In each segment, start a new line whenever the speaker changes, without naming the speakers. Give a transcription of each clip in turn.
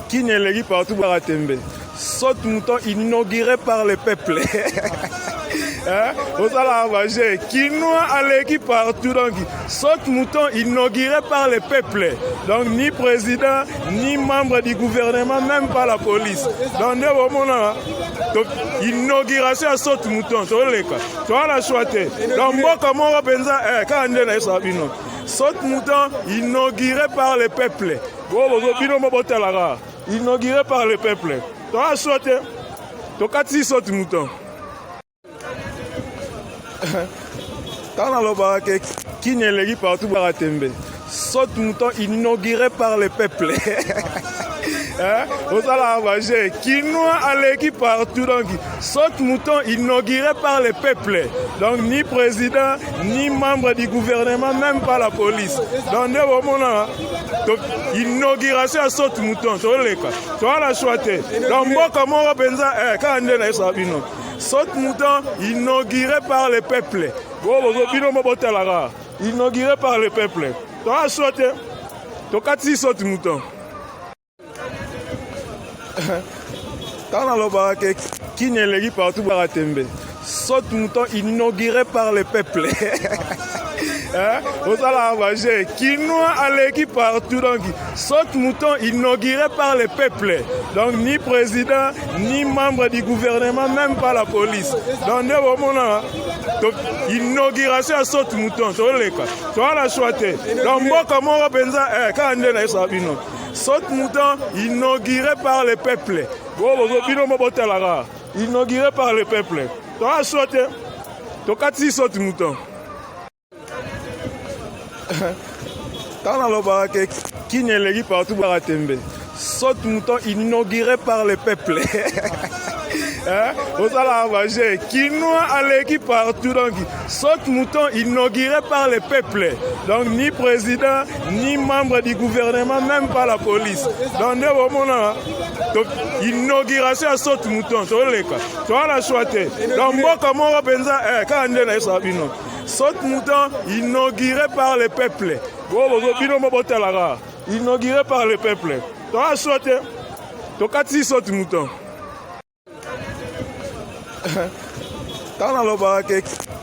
Qui n'est l'équipe partout Baratembe. Saute mouton inauguré par le peuple. Vous allez avager. Quinoa à l'équipe partout. Donc, saute mouton inauguré par le peuple. Donc, ni président, ni membre du gouvernement, même pas la police. Donc, donc inauguration à saute mouton. Tu vois la choité. Donc, moi, comment on va penser, quand on est dans saute mouton inauguré par le peuple. Inauguré par le peuple. Tu as sauté. Tu as saute mouton. Qui n'est l'équipe partout Baratembe. Saute mouton inauguré par le peuple. Vous allez avager. Quinoa à l'équipe partout. Donc, saute mouton inauguré par le peuple. Donc, ni président, ni membre du gouvernement, même pas la police. Donc, donc inauguration à saute mouton. Tu vois la choité. Donc, moi, comment on va penser, quand on est dans Sabino. Saute mouton inauguré par le peuple. Inauguré par le peuple. Tu as sauté. Tu as saute mouton. Qui n'est l'équipe partout Baratembe. Saute mouton inauguré par le peuple. Vous allez avager. Quinoa à l'équipe partout. Donc, saute mouton inauguré par le peuple. Donc, ni président, ni membre du gouvernement, même pas la police. Donc, donc inauguration à saute mouton. Tu vois la choité. Donc, moi, comment on va penser, quand on est dans Sabino. Saute mouton inauguré par le peuple. Inauguré par le peuple. Tu as sauté. Tu as saute mouton. Qui n'est l'équipe partout Baratembe. Saute mouton inauguré par le peuple. Vous allez avager. Quinoa à l'équipe partout. Donc, saute mouton inauguré par le peuple. Donc, ni président, ni membre du gouvernement, même pas la police. Donc, donc inauguration à saute mouton. Tu vois la choité. Donc, moi, comment on va penser, quand on est dans Sabino. Saute mouton inauguré par le peuple. Inauguré par le peuple. Tu as sauté. Tu as saute mouton.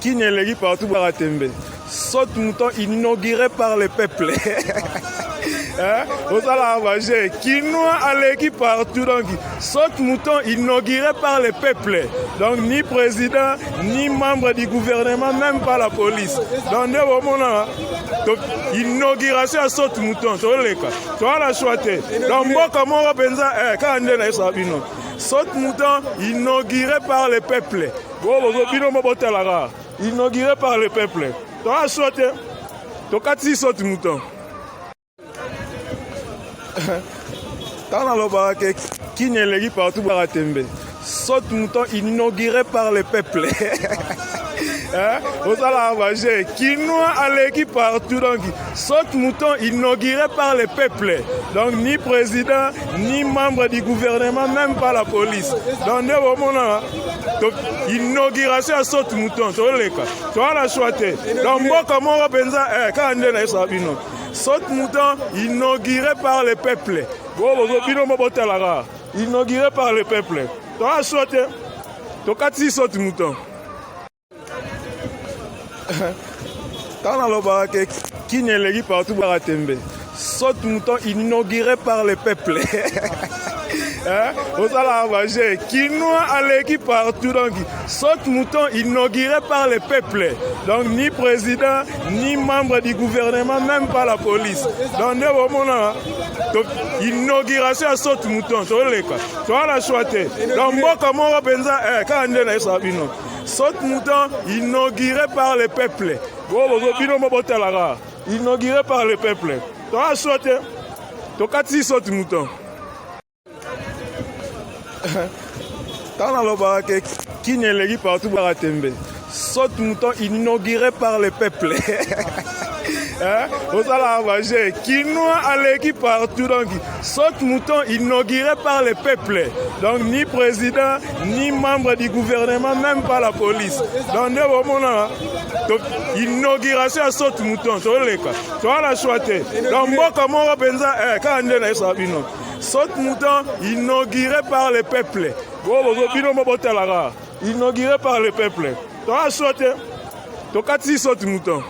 Qui n'est l'équipe partout Baratembe. Saute mouton inauguré par le peuple. Vous allez avager. Quinoa à l'équipe partout. Donc, saute mouton inauguré par le peuple. Donc, ni président, ni membre du gouvernement, même pas la police. Donc, donc inauguration à saute mouton. Tu vois la choité. Donc, moi, comment on va penser, quand on est dans Sabino. Saute mouton inauguré par le peuple. Inauguré par le peuple. Tu as sauté. Tu as saute mouton. Qui n'est l'équipe partout Baratembe. Saute mouton inauguré par le peuple. Vous allez avager. Quinoa à l'équipe partout. Donc, saute mouton inauguré par le peuple. Donc, ni président, ni membre du gouvernement, même pas la police. Donc, donc inauguration à saute mouton. Tu vois la choité. Donc, moi, comment on va penser, quand on est dans Sabino. Saute mouton inauguré par le peuple. Inauguré par le peuple. Tu as sauté. Tu as saute mouton. Qui n'est l'équipe partout Baratembe. Saute mouton inauguré par le peuple. Vous allez avager. Quinoa à l'équipe partout. Donc, saute mouton inauguré par le peuple. Donc, ni président, ni membre du gouvernement, même pas la police. Donc, donc inauguration à saute mouton. Tu vois la choité. Donc, moi, comment on va penser, quand on est dans Sabino. Saute mouton inauguré par le peuple. Inauguré par le peuple. Tu as sauté. Tu as saute mouton. Qui n'est l'équipe partout Baratembe. Saute mouton inauguré par le peuple. Au salaire, Kinois à l'équipe partout. Donc, saute mouton inauguré par le peuple. Donc, ni président, ni membre du gouvernement, même pas la police. Donc, inauguration à saute mouton. Tu vois la chouette. Donc, moi, comment on pensa, quand on est Sabino. Saute mouton inauguré par le peuple. Inauguré par le peuple. Tu vois la chouette. Tu vois saute mouton.